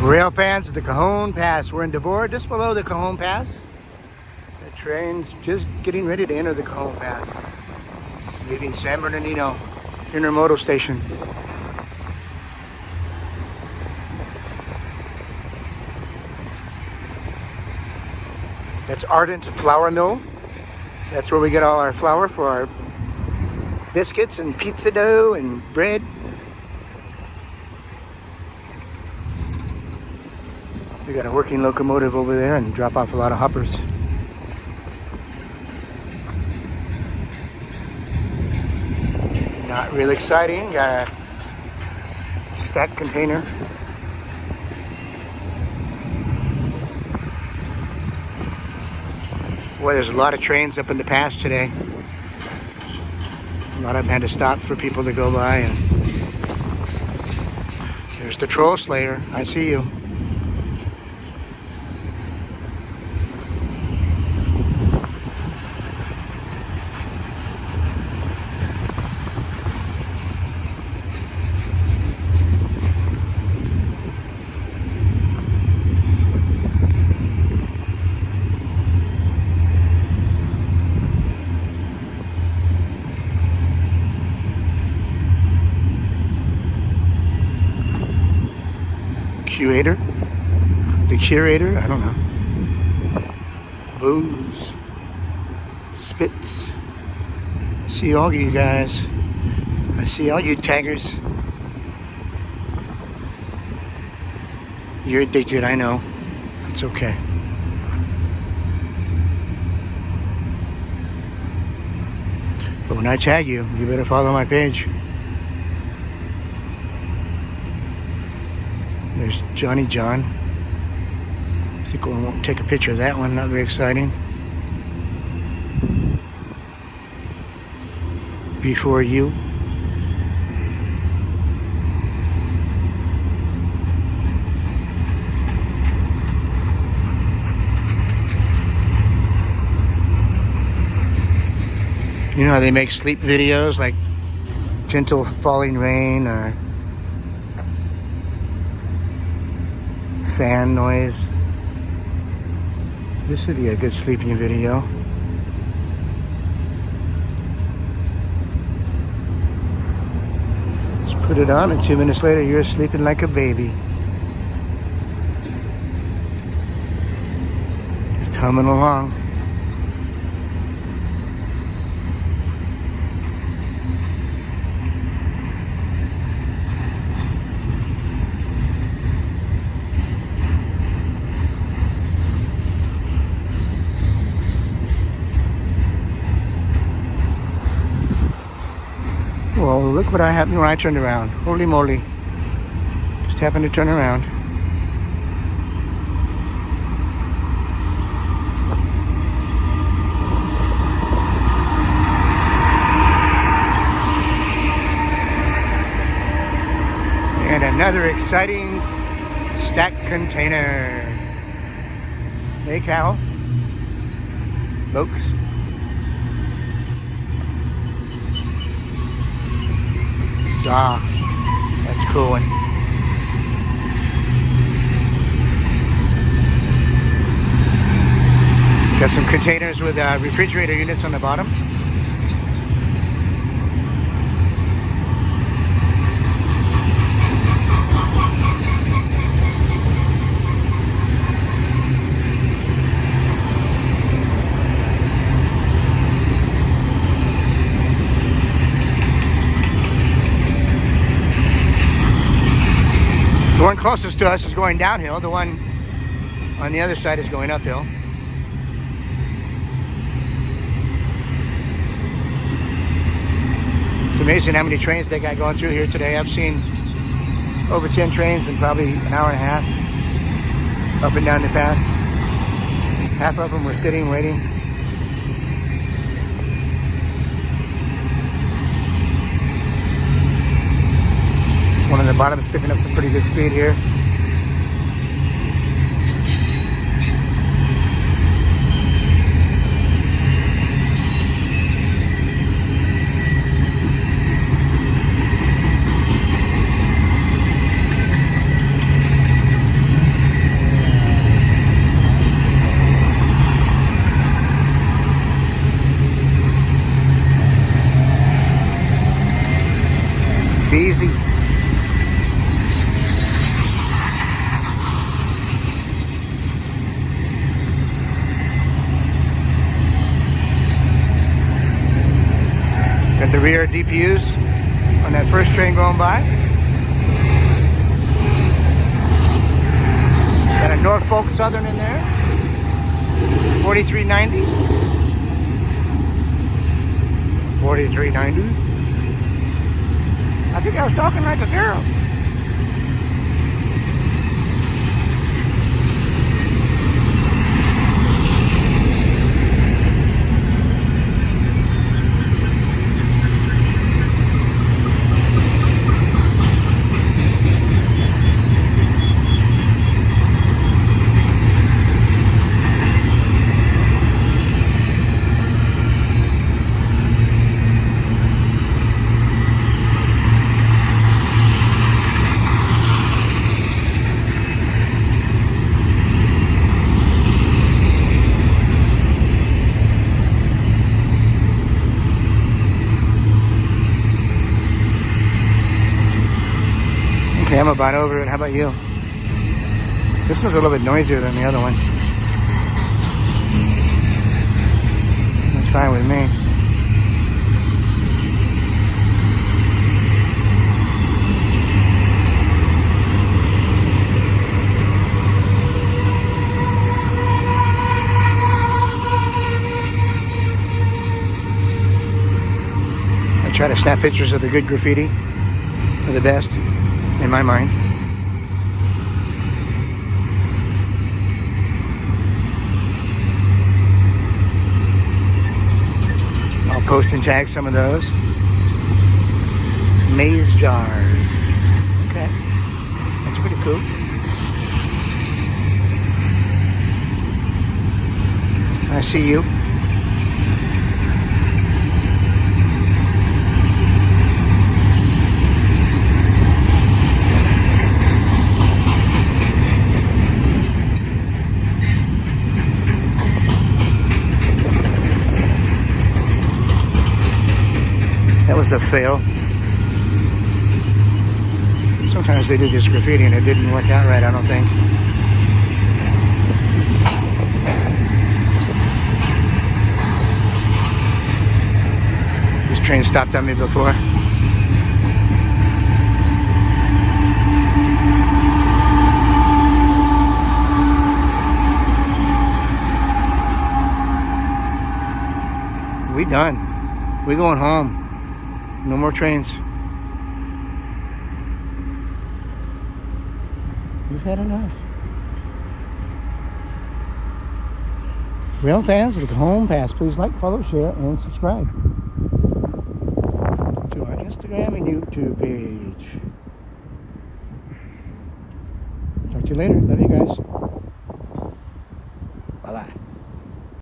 Rail fans at the Cajon Pass. We're in Devore, just below the Cajon Pass. The train's just getting ready to enter the Cajon Pass, leaving San Bernardino Intermodal Station. That's Ardent Flour Mill. That's where we get all our flour for our biscuits and pizza dough and bread. We got a working locomotive over there and drop off a lot of hoppers. Not real exciting. Got a stacked container. Boy, there's a lot of trains up in the pass today. A lot of them had to stop for people to go by. And there's the Troll Slayer. I see you. The curator, I don't know. Booze, spits. I see all you guys. I see all you taggers. You're addicted, I know. It's okay. But when I tag you, you better follow my page. There's Johnny John. I think we won't take a picture of that one, not very exciting. Before you. You know how they make sleep videos like Gentle Falling Rain or fan noise? This would be a good sleeping video. Just put it on and 2 minutes later you're sleeping like a baby. Just humming along. Well, look what happened when I turned around. Holy moly. Just happened to turn around. And another exciting stacked container. Hey, Cal. Folks. Ah, that's a cool one. Got some containers with refrigerator units on the bottom. The one closest to us is going downhill. The one on the other side is going uphill. It's amazing how many trains they got going through here today. I've seen over 10 trains in probably an hour and a half up and down the pass. Half of them were sitting, waiting. One on the bottom is picking up some pretty good speed here. easy. Got the rear DPUs on that first train going by. Got a Norfolk Southern in there. 4390. 4390. I think I was talking like a girl. Okay, I'm about over it. How about you? This one's a little bit noisier than the other one. That's fine with me. I try to snap pictures of the good graffiti. They're the best. In my mind. I'll post and tag some of those. Maze jars. Okay. That's pretty cool. I see you. That was a fail. Sometimes they do this graffiti and it didn't work out right, I don't think. This train stopped on me before. We done. We going home. No more trains. We've had enough. Rail fans of the home pass, please like, follow, share, and subscribe to our Instagram and YouTube page. Talk to you later. Love you guys.